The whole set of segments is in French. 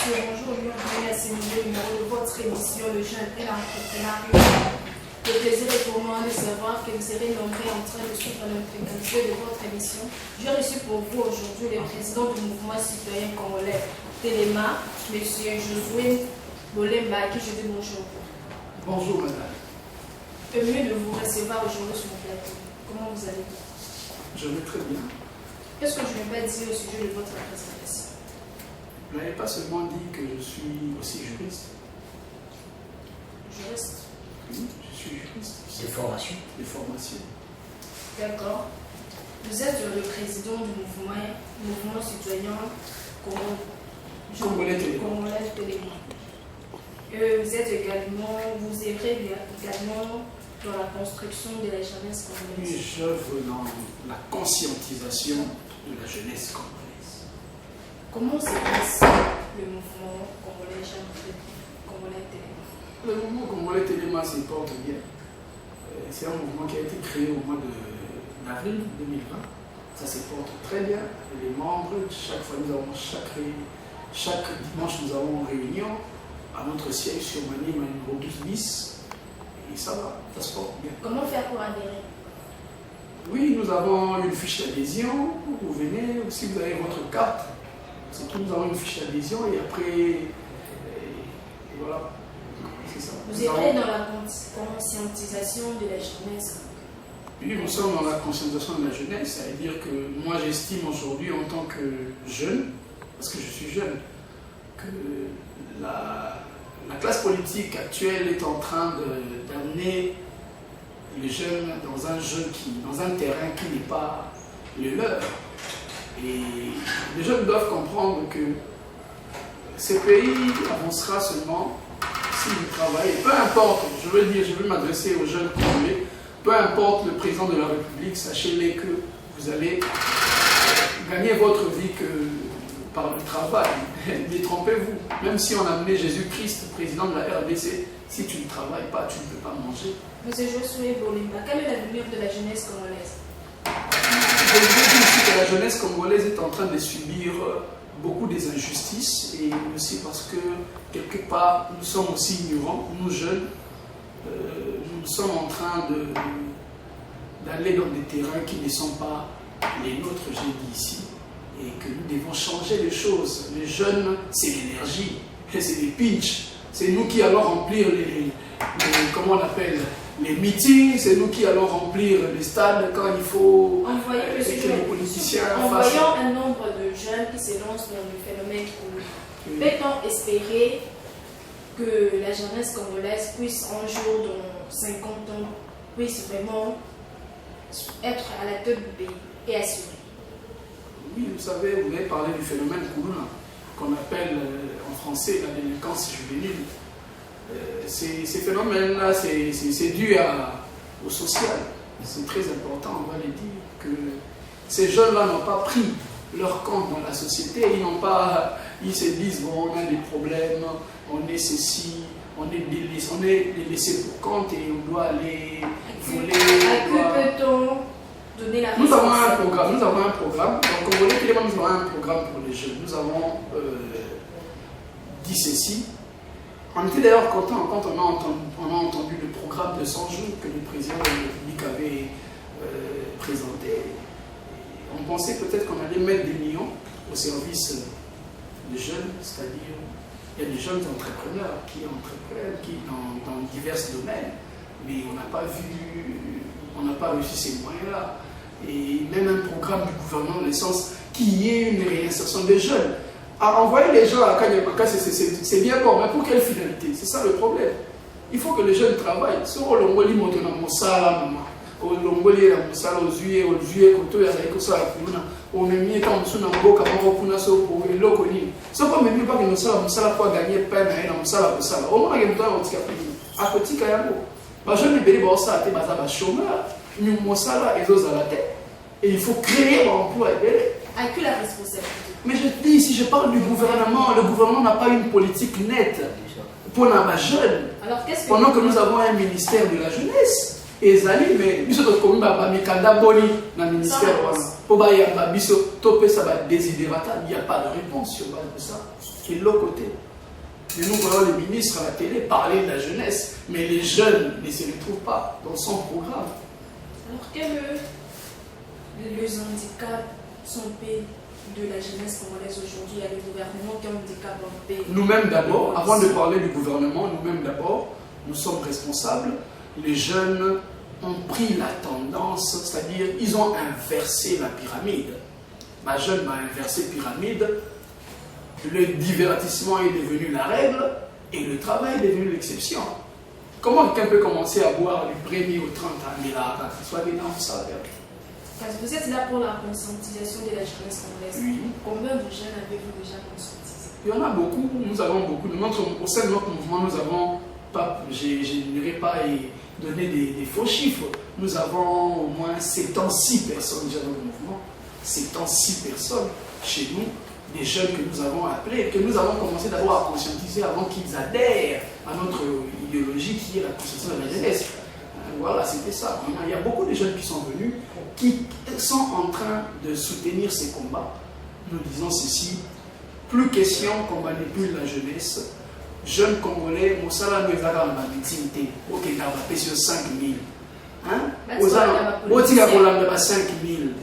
messieurs, bonjour, bienvenue à ce nouveau numéro de votre émission Le Jeune et l'Entrepreneuriat. Le plaisir est pour moi de savoir que vous serez nombreux en train de suivre l'intégralité de votre émission. J'ai reçu pour vous aujourd'hui le président du mouvement citoyen congolais Téléma, M. Josué Bolemba, à qui je dis bonjour. Bonjour madame. Heureux de vous recevoir aujourd'hui sur mon plateau. Comment vous allez? Je vais très bien. Qu'est-ce que je ne vais pas dire au sujet de votre présentation? Vous n'avez pas seulement dit que je suis aussi juriste. Juriste? Oui, je suis juriste. C'est formation. De formation. D'accord. Vous êtes le président du mouvement citoyen Congolais Téléma. Congolais Téléma. Vous êtes également, vous œuvrez également dans la construction de la jeunesse Oui, congolaise. j'œuvre dans la conscientisation de la jeunesse congolaise. Comment se passe le mouvement congolais Téléma? Le mouvement congolais Téléma se porte bien. C'est un mouvement qui a été créé au mois d'avril 2020. Ça se porte très bien. Les membres, chaque fois nous avons chaque dimanche nous avons une réunion à notre siège sur Maniema numéro 12 bis. Et ça va, ça se porte bien. Comment faire pour adhérer? Oui, nous avons une fiche d'adhésion. Vous venez, si vous avez votre carte, c'est tout, nous avons une fiche d'adhésion et après, et voilà, c'est ça. Vous œuvrez dans la conscientisation de la jeunesse. Oui, nous sommes dans la conscientisation de la jeunesse, c'est-à-dire que moi j'estime aujourd'hui en tant que jeune, parce que je suis jeune, que la classe politique actuelle est en train d'amener les jeunes dans un terrain qui n'est pas le leur. Et les jeunes doivent comprendre que ce pays avancera seulement s'ils travaillent. Peu importe, je veux m'adresser aux jeunes congolais, peu importe le président de la République, sachez-les que vous allez gagner votre vie que par le travail. Détrompez-vous. Même si on a amené Jésus-Christ, président de la RDC, si tu ne travailles pas, tu ne peux pas manger. Monsieur Josué Bolemba, quel est l'avenir de la jeunesse congolaise? Je veux dire ici que la jeunesse congolaise est en train de subir beaucoup des injustices et aussi parce que quelque part nous sommes aussi ignorants, nous jeunes, nous sommes en train d'aller dans des terrains qui ne sont pas les nôtres, j'ai dit ici, et que nous devons changer les choses. Les jeunes, c'est l'énergie, c'est les pinch, c'est nous qui allons remplir comment on appelle, les meetings, c'est nous qui allons remplir les stades quand il faut que les politiciens en fassent. voyant un nombre de jeunes qui se lancent dans le phénomène peut-on espérer que la jeunesse congolaise puisse un jour, dans 50 ans, puisse vraiment être à la tête du pays et assurer? Oui, vous savez, vous avez parlé du phénomène Koulouna, qu'on appelle en français la délinquance juvénile. Ces phénomènes-là, c'est dû au social. C'est très important, on va le dire, que ces jeunes-là n'ont pas pris leur compte dans la société. Ils se disent, bon, on a des problèmes, on est ceci, on est laissé pour compte et on doit aller voler. À qui peut-on donner la Nous avons un responsabilité? programme. Donc, nous avons un programme pour les jeunes. Nous avons dit ceci. On était d'ailleurs content quand on a entendu le programme de 100 jours que le président de la République avait présenté. On pensait peut-être qu'on allait mettre des millions au service des jeunes, c'est-à-dire il y a des jeunes entrepreneurs qui entreprennent dans divers domaines, mais on n'a pas réussi ces moyens-là. Et même un programme du gouvernement, dans le sens qu'il y ait une réinsertion des jeunes. Envoyer les gens à Kanyamaka, c'est bien bon, mais pour quelle finalité? C'est ça le problème. Il faut que les jeunes travaillent. Si on a on est mis quand on a beaucoup de choses pour le loconi. Ce qu'on ne met pas que nous sommes pour gagner peine à nous sommes pour ça. Au moins, il y a un petit peu à petit Kayamo. Je ne vais pas ça, c'est un chômeur. Nous sommes là et aux à la tête. Et il faut créer un emploi. À qui la responsabilité? Mais je dis, si je parle du gouvernement, le gouvernement n'a pas une politique nette pour les jeunes. Alors, qu'est-ce que pendant que nous avons un ministère de la jeunesse. Et Zali, mais nous sommes comme Mikanda Boni dans le ministère. Pour Bayamba Biso, Topé, ça va désidérata. Il n'y a pas de réponse sur base de ça. et de l'autre côté. Mais nous voyons le ministre à la télé parler de la jeunesse, mais les jeunes ne se retrouvent pas dans son programme. Alors, quels les handicaps sont payés de la jeunesse congolaise aujourd'hui? Il y a le gouvernement qui a un handicap en paix. Nous-mêmes d'abord, avant de parler du gouvernement, nous-mêmes d'abord, nous sommes responsables. Les jeunes ont pris la tendance, c'est-à-dire ils ont inversé la pyramide. Ma jeune m'a inversé la pyramide. Le divertissement est devenu la règle et le travail est devenu l'exception. Comment quelqu'un peut commencer à boire du 1er au 30 ans? Mais là, soit énorme ça. Parce que vous êtes là pour la conscientisation de la jeunesse congolaise. Oui. Combien de jeunes avez-vous déjà conscientisé? Il y en a beaucoup, nous avons beaucoup. Au sein de notre mouvement, nous avons pas, je n'irai pas donner des faux chiffres. Nous avons au moins 76 personnes déjà dans le mouvement. 76 personnes chez nous, des jeunes que nous avons appelés, que nous avons commencé d'abord à conscientiser avant qu'ils adhèrent à notre idéologie qui est la conscientisation de la jeunesse. Voilà, c'était ça. Il y a beaucoup de jeunes qui sont venus, qui sont en train de soutenir ces combats. Nous disons ceci, plus question qu'on manipule la jeunesse. Jeunes Congolais, Moussala nous a dans la victimité. Ok, il y a 5 000. Botika Kolanda 5 000.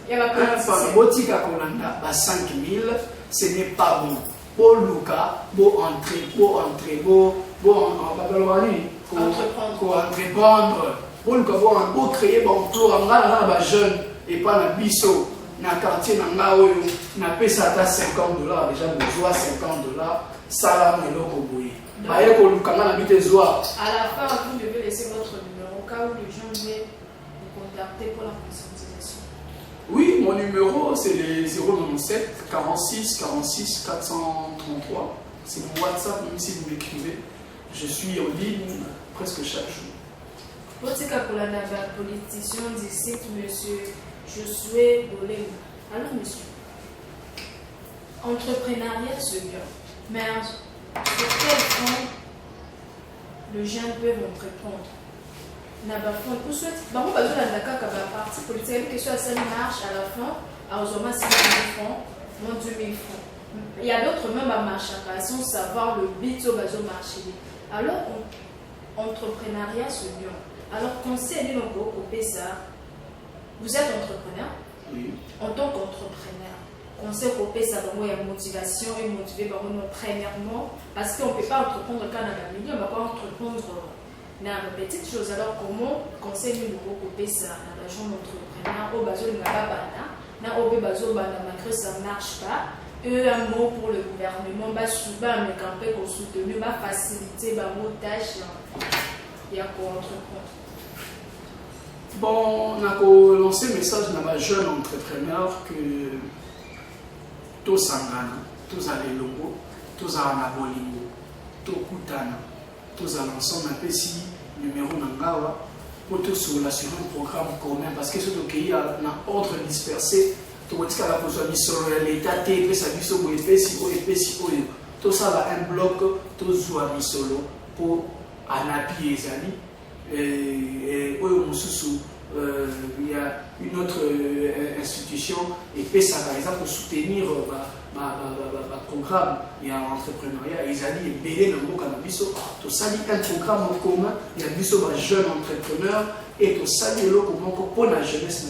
Botika Kolanda 5 000. Ce n'est pas bon. Pour Luka, pour entrer, entreprendre. Pour créer un emploi, pour jeunes et pas la bisso. Dans le quartier, na pesa ata $50 déjà besoin $50. Salam et l'okoboui. À la fin, vous devez laisser votre numéro au cas où les gens viennent vous contacter pour la conscientisation. Oui, mon numéro c'est le 097 46 46 433. C'est mon WhatsApp, même si vous m'écrivez. Je suis en ligne presque chaque jour. Votre politicien d'ici, monsieur Josué Bolé. Alors, monsieur, entrepreneuriat, c'est bien. Mais sur quel point les gens peuvent entreprendre? Vous souhaitez, par exemple, la partie politique, que soit ça marche à la fin, à Ozoma 6 000 francs, moins 2 000 francs. Il y a d'autres même à marcher, sans savoir le but au marché. Alors, entrepreneuriat, c'est bien. Alors, conseil de nos ça, vous êtes entrepreneur? Oui. En tant qu'entrepreneur, conseil de ça, il y a motivation et motiver premièrement, parce qu'on ne peut pas entreprendre quand on a un million, on ne va pas entreprendre dans une petite chose. Alors, comment conseil de nous ça dans la chambre d'entrepreneur, au bateau de malgré ça ne marche pas? Un mot pour le gouvernement, souvent, mais quand on peut soutenir, faciliter nos tâches, il y a quoi entreprendre. Bon, on a lancé un message dans les jeunes entrepreneurs que tous Sangana, tous à l'Elongo, tous à Anabolingo, tous Koutana, tous à l'ensemble, un petit numéro Nangawa, pour tous sur un programme commun, parce que ce qui est un ordre dispersé, tout ce qu'on a besoin de l'État, tout ça va un bloc, tout ça solo pour Anapi et Zali. Et il y a une autre institution et PESA par exemple pour soutenir le programme il y a l'entrepreneuriat et ils allaient béler dans le cannabis tout ça dit un programme commun il y a des jeunes entrepreneurs et tout ça dit le comment pour la jeunesse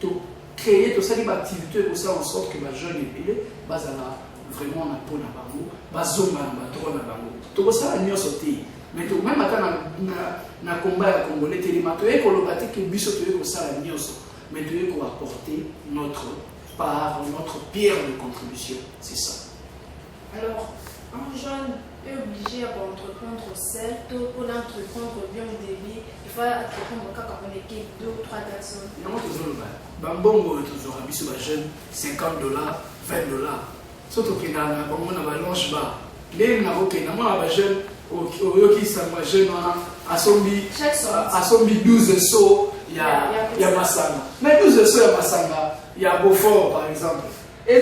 tout créer tout ça dit activité pour ça en sorte que les jeunes et bélé vraiment na pour na bango bazonga na droit na bango tout ça n'y a sauté. Mais tout même na combat à Congolais, tu es que biso tu es ça la nyonso, mais tu es apporter notre part, notre pierre de contribution, c'est ça. Alors, un jeune est obligé à entreprendre seul, pour l'entreprendre bien au début, il faut entreprendre quand on est 2 ou 3 personnes. Non, toujours le bas. Bambongo toujours à biso jeune, $50, $20. Surtout que dans la bongo na balance bas, les na ok na moi ba jeune oyoki sangwa jeune asombi 12 sauts il y a Massanga mais 12 sauts il y a Massanga il y a Beaufort par exemple et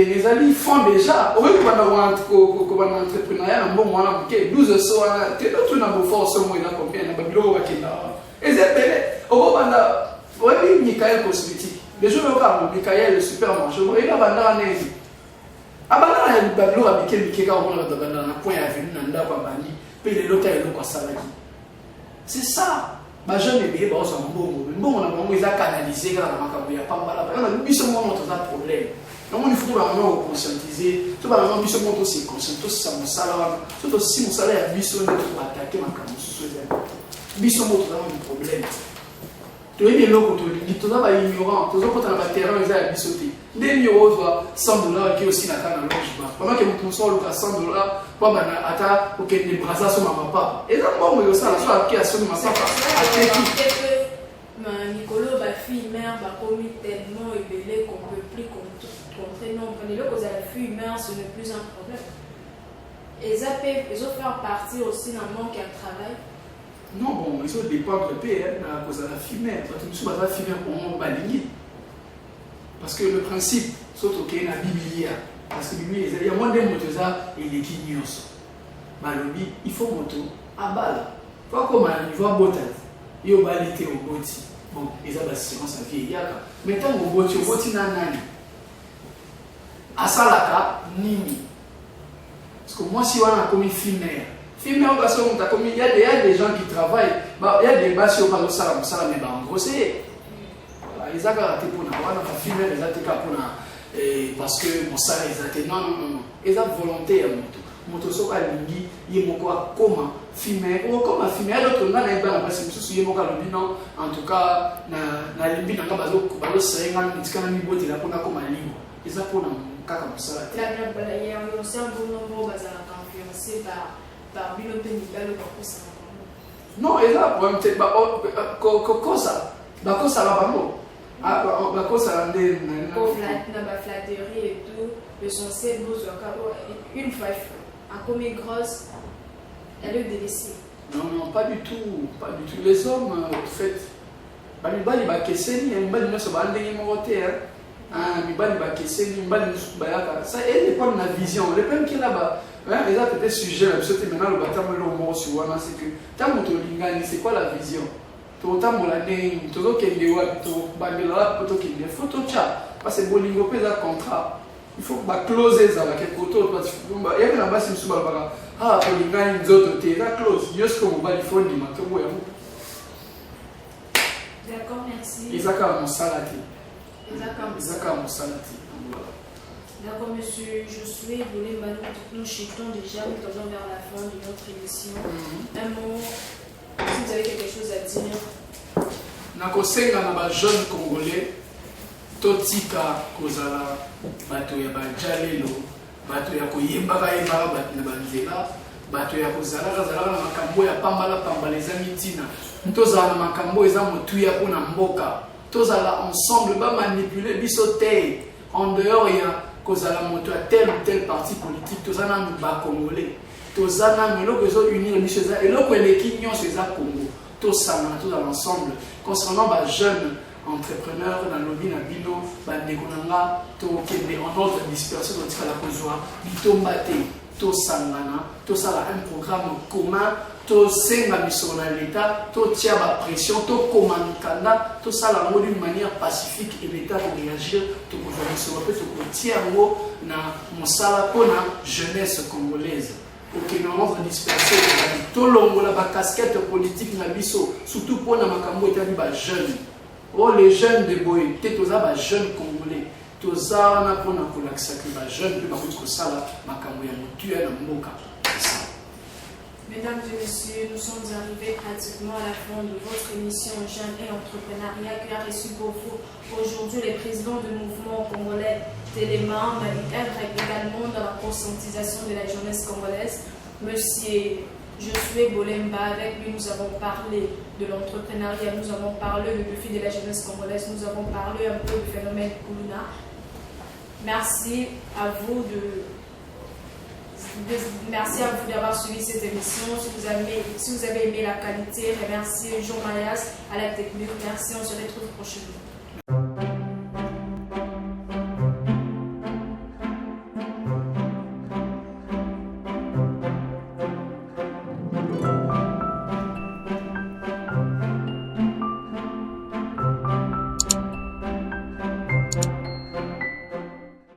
les alliés font déjà au lieu qu'on a entrepreneuriat un bon mois 12 sauts tu as tout dans Beaufort ce mois là combien na babilo wakenda et c'est belé au banda oui Michael cosmétique les gens au Michael le supermarché il a banda nezi abana na bablo abike mikeka on a dans point avenue nanda kwa bandi pe le local lo kwa salaki. C'est ça. Ba jeune bébé ba so mbongo. Mbongo na bango eza canaliser kana na makambo ya pambala. Ba na biso mo moto za problème. Donc il faut vraiment conscientiser. Tout ba na biso moto c'est conscientiser ça mon salaire. Tout si mon salaire biso ne peut attaquer makambo sous biso moto za un problème. Tu es bien loco, tu as pas ignorant, tu as pas de terrain, ils ont bisoté. Des euros, $100 qui est aussi la canne à l'ange. Pendant que vous consommez $100, pas de ata, ou que les bras sont ma papa. Et là, moi, je suis à la soirée qui a sonné ma papa. Nicolas, ma fille mère, m'a commis tellement ébélé qu'on ne peut plus contrer. Non, prenez-le que la fille mère, ce n'est plus un problème. Et ils ont fait partie aussi d'un manque à travail. Non, bon, ils ont dépendre de paix à cause de la fumée. Parce que nous sommes la fumée pour baligner. Parce que le principe, c'est que la Bible, parce que la Bible, il y a moins de motos et les guignos. Malobi, il faut moto à balle. Pas comme il va botter. Il y a balité au boti. Bon, ils ont l'assurance à vie. Maintenant, au boti nanani. À Salaka, nini. Parce que moi, si on a commis fumée, il y a des gens qui travaillent, il y a des bases qui ont ça, mais en gros, c'est. Ils ont raté pour la film, ils ont été parce que mon salaire, ils ont été. Non. Ils ont volonté à moto. Moto, so ka lingi, ils ont quoi, comment filmer, ou comment filmer. Alors, on a un peu de temps, ils ont non. En tout cas, na limbi, na bazo, bazo serengan, ils ont mis botte là pour na comme libre. Ils ont pour na kaka mon salaire. Il y a aussi un bon nombre de influencés par. Non, et là, pour peut-être cosa la bango. La cosa la flatterie et tout, le sensé une fois à commis grosse, elle est délaissée. Non, pas du tout, pas du tout. Les hommes, en fait, bali ba keseni, bali no so ba ndenge moté bali ba keseni, bali no ba ça elle dépend de la vision. Le problème qui est là-bas. Les autres peut-être sujet, maintenant le bâtiment le mot sur c'est que tant que c'est quoi la vision? Tout temps la name, tout ce qui est web, tout bandela, tout qui est photo chat, parce que bolingo peut un contrat. Il faut closer ça avec photo parce que il y a une base sur le ah pour l'ingani d'autres t'es là close, juste comme on va le faire du matin ou D'accord, merci. Isaka mon salati. Isaka mon salati. D'accord, monsieur Josué, nous chutons déjà, nous tendons vers la fin de notre émission. Un mot, si vous avez quelque chose à dire. Nakosenga na ba jeune congolais, totika kozala bato ya bajalelo, bato ya koyembaka yembaka bato na banzela, bato ya kozalaka na makambo ya pambala eza mitina. Tozala na makambo eza motuya mpona mboka. Tozala ensemble ba manipuler biso te en dehors ya kozala moto à tel ou tel parti politique, tous en ont bas congolais, tous en ont unir les choses et l'autre les quignons c'est ça Congo, tous dans l'ensemble. Concernant les jeunes entrepreneurs dans le lobby Nabino, Bandegonanga, en ordre de dispersion de la Kozoa, Bitombate, tous un programme commun. To senga mission na l'État, to tia ba pression, to commandant, to ça la d'une manière pacifique et l'État de réagir, to tia na mosala pona jeunesse congolaise. Ok, nous avons dispersé to longola ba casquette politique na biso, surtout pona makambo etali ba jeunes. Oh les jeunes de boy, te toza ba jeunes congolais. Toza na pona ko l'accès ba jeunes pe ba ko sala makambo ya mutuya na mboka. Mesdames et messieurs, nous sommes arrivés pratiquement à la fin de votre émission Jeunes et Entrepreneuriat qui a reçu pour vous aujourd'hui les présidents du mouvement congolais Télémar, mais également dans la conscientisation de la jeunesse congolaise. Monsieur Josué Bolemba, avec lui nous avons parlé de l'entrepreneuriat, nous avons parlé du défi de la jeunesse congolaise, nous avons parlé un peu du phénomène Kuluna. Merci à vous Merci à vous d'avoir suivi cette émission. Si vous avez aimé la qualité, remerciez Jean Mayas à la technique. Merci, on se retrouve prochainement.